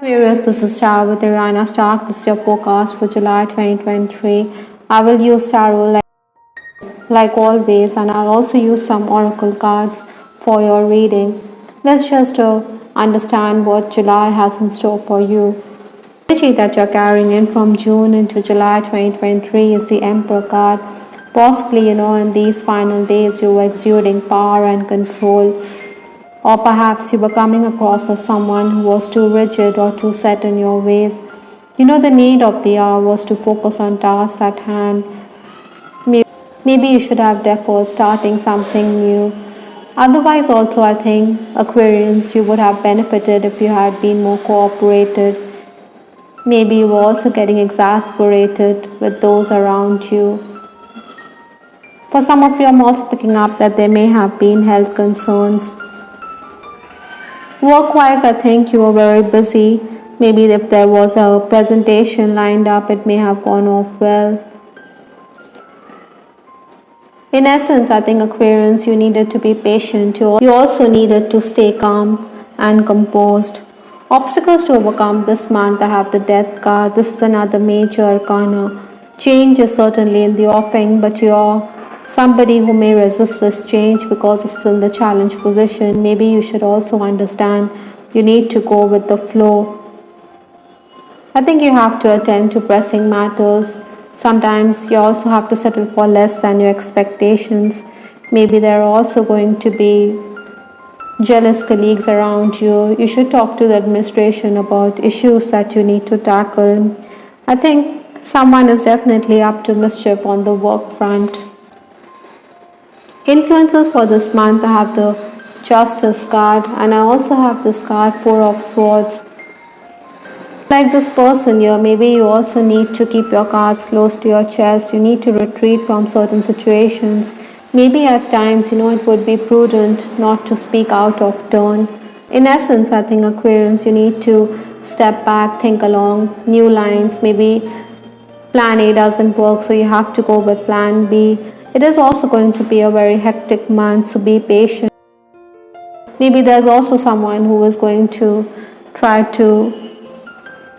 Aquarius, this is Tarot with Ariana Stark. This is your forecast for July 2023. I will use tarot like always, and I'll also use some oracle cards for your reading. Let's just understand what July has in store for you. The energy that you're carrying in from June into July 2023 is the Emperor card. Possibly, in these final days, you were exuding power and control. Or perhaps you were coming across as someone who was too rigid or too set in your ways. The need of the hour was to focus on tasks at hand. Maybe you should have deferred starting something new. Otherwise, also, I think, Aquarians, you would have benefited if you had been more cooperated. Maybe you were also getting exasperated with those around you. For some of you, I'm also picking up that there may have been health concerns. Work-wise, I think you were very busy. Maybe if there was a presentation lined up, it may have gone off well. In essence, I think Aquarians, you needed to be patient. You also needed to stay calm and composed. Obstacles to overcome this month, I have the Death card. This is another major arcana. Change is certainly in the offing, but you're somebody who may resist this change because this is in the challenge position. Maybe you should also understand you need to go with the flow. I think you have to attend to pressing matters. Sometimes you also have to settle for less than your expectations. Maybe there are also going to be jealous colleagues around you. You should talk to the administration about issues that you need to tackle. I think someone is definitely up to mischief on the work front. Influences for this month, I have the Justice card, and I also have this card, Four of Swords. Like this person here, maybe you also need to keep your cards close to your chest. You need to retreat from certain situations. Maybe at times, it would be prudent not to speak out of turn. In essence, I think Aquarians, you need to step back, think along new lines. Maybe plan A doesn't work, so you have to go with plan B. It is also going to be a very hectic month, so be patient. Maybe there's also someone who is going to try to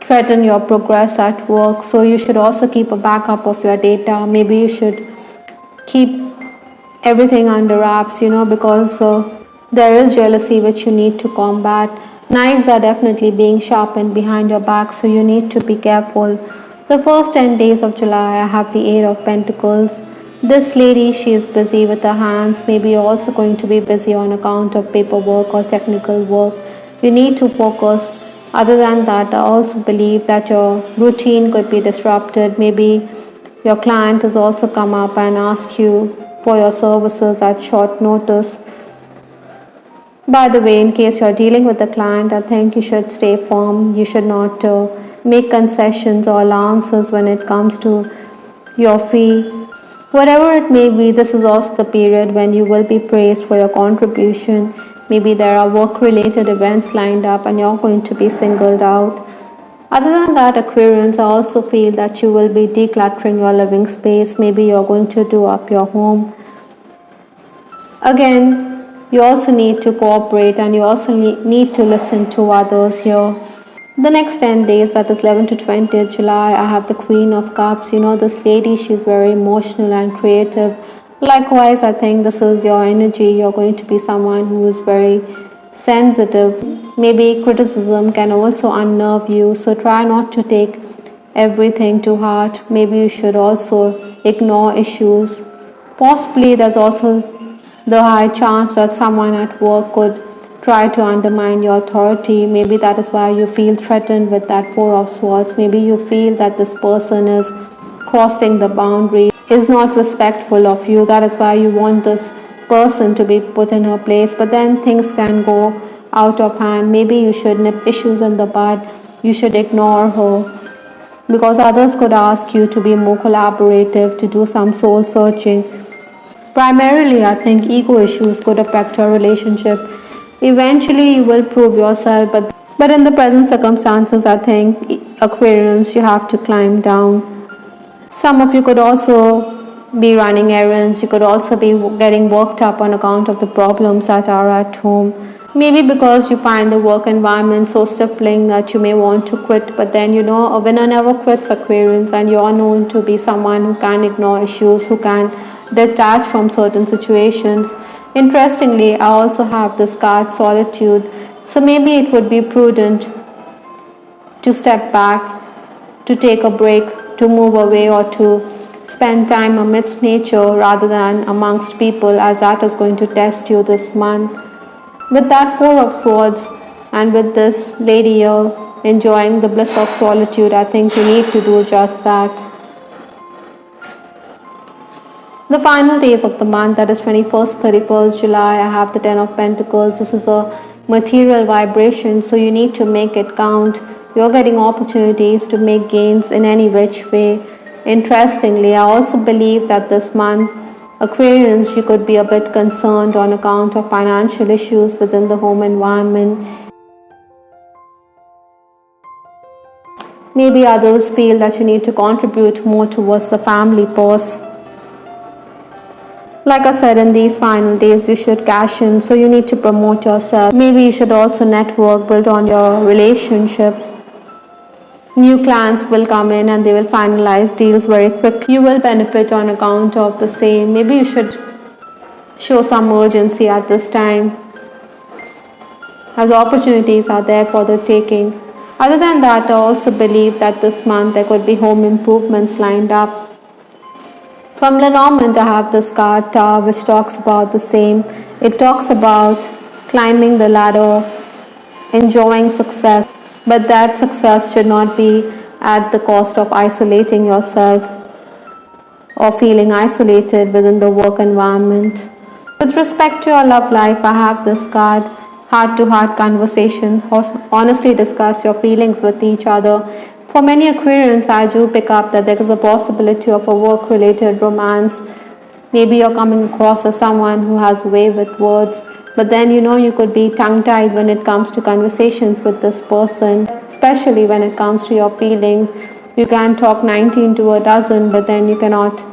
threaten your progress at work, so you should also keep a backup of your data. Maybe you should keep everything under wraps, because there is jealousy which you need to combat. Knives are definitely being sharpened behind your back, so you need to be careful. The first 10 days of July, I have the Eight of Pentacles. This lady, she is busy with her hands. Maybe you're also going to be busy on account of paperwork or technical work. You need to focus. Other than that, I also believe that your routine could be disrupted. Maybe your client has also come up and asked you for your services at short notice. By the way, in case you're dealing with a client, I think you should stay firm. You should not make concessions or allowances when it comes to your fee. Whatever it may be, this is also the period when you will be praised for your contribution. Maybe there are work-related events lined up and you're going to be singled out. Other than that, Aquarians, I also feel that you will be decluttering your living space. Maybe you're going to do up your home. Again, you also need to cooperate and you also need to listen to others here. The next 10 days, that is 11 to 20th July, I have the Queen of Cups. This lady, she's very emotional and creative. Likewise, I think this is your energy. You're going to be someone who is very sensitive. Maybe criticism can also unnerve you, so try not to take everything to heart. Maybe you should also ignore issues. Possibly there's also the high chance that someone at work could try to undermine your authority. Maybe that is why you feel threatened with that Four of Swords. Maybe you feel that this person is crossing the boundary, is not respectful of you. That is why you want this person to be put in her place. But then things can go out of hand. Maybe you should nip issues in the bud. You should ignore her, because others could ask you to be more collaborative, to do some soul searching. Primarily, I think ego issues could affect your relationship. Eventually, you will prove yourself, but in the present circumstances, I think, Aquarians, you have to climb down. Some of you could also be running errands. You could also be getting worked up on account of the problems that are at home. Maybe because you find the work environment so stifling that you may want to quit, but then a winner never quits, Aquarians, and you're known to be someone who can ignore issues, who can detach from certain situations. Interestingly, I also have this card, solitude, so maybe it would be prudent to step back, to take a break, to move away, or to spend time amidst nature rather than amongst people, as that is going to test you this month. With that Four of Swords and with this lady here enjoying the bliss of solitude, I think you need to do just that. The final days of the month, that is 21st, 31st July, I have the Ten of Pentacles. This is a material vibration, so you need to make it count. You're getting opportunities to make gains in any which way. Interestingly, I also believe that this month, Aquarians, you could be a bit concerned on account of financial issues within the home environment. Maybe others feel that you need to contribute more towards the family purse. Like I said, in these final days, you should cash in, so you need to promote yourself. Maybe you should also network, build on your relationships. New clients will come in and they will finalize deals very quickly. You will benefit on account of the same. Maybe you should show some urgency at this time, as opportunities are there for the taking. Other than that, I also believe that this month there could be home improvements lined up. From Lenormand, I have this card, Tower, which talks about the same. It talks about climbing the ladder, enjoying success, but that success should not be at the cost of isolating yourself or feeling isolated within the work environment. With respect to your love life, I have this card, heart-to-heart conversation. Honestly discuss your feelings with each other. For many Aquarians, I do pick up that there is a possibility of a work-related romance. Maybe you're coming across as someone who has a way with words, but then you could be tongue-tied when it comes to conversations with this person, especially when it comes to your feelings. You can talk 19 to a dozen, but then you cannot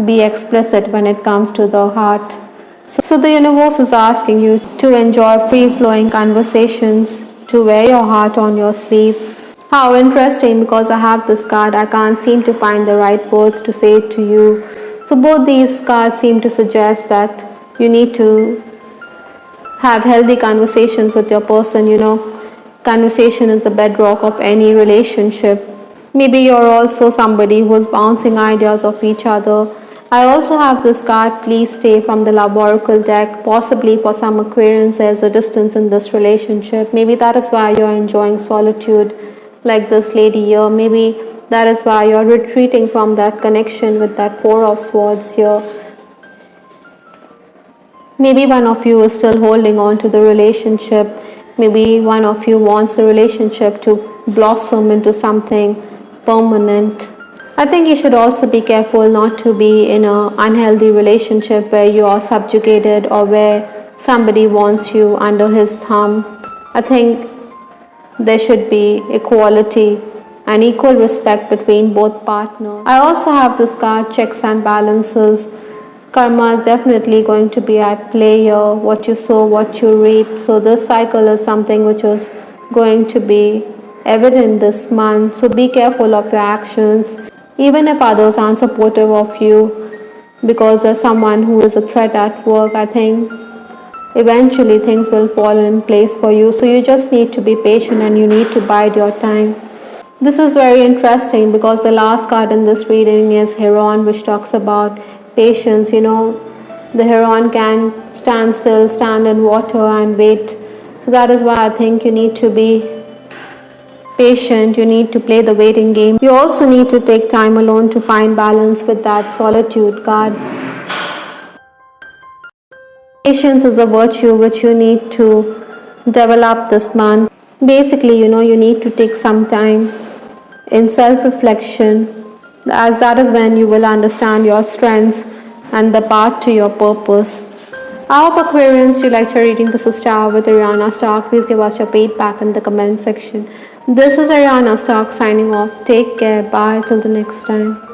be explicit when it comes to the heart. So the universe is asking you to enjoy free-flowing conversations, to wear your heart on your sleeve. How interesting, because I have this card, I can't seem to find the right words to say it to you. So both these cards seem to suggest that you need to have healthy conversations with your person. Conversation is the bedrock of any relationship. Maybe you're also somebody who's bouncing ideas off each other. I also have this card, please stay, from the Love Oracle deck. Possibly for some Aquarians there's a distance in this relationship. Maybe that is why you're enjoying solitude like this lady here. Maybe that is why you're retreating from that connection with that Four of Swords here. Maybe one of you is still holding on to the relationship. Maybe one of you wants the relationship to blossom into something permanent. I think you should also be careful not to be in an unhealthy relationship where you are subjugated or where somebody wants you under his thumb. I think there should be equality and equal respect between both partners. I also have this card, checks and balances. Karma is definitely going to be at play here. What you sow, what you reap. So this cycle is something which is going to be evident this month. So be careful of your actions. Even if others aren't supportive of you because there's someone who is a threat at work, I think eventually things will fall in place for you. So you just need to be patient and you need to bide your time. This is very interesting because the last card in this reading is Heron, which talks about patience. The Heron can stand still, stand in water and wait. So that is why I think you need to be patient. You need to play the waiting game. You also need to take time alone to find balance with that solitude card. Patience is a virtue which you need to develop this month. Basically, you need to take some time in self-reflection, as that is when you will understand your strengths and the path to your purpose. I hope Aquarians you liked your reading. This is Star with Ariana Stark. Please give us your feedback in the comment section. This is Ariana Stark signing off. Take care. Bye till the next time.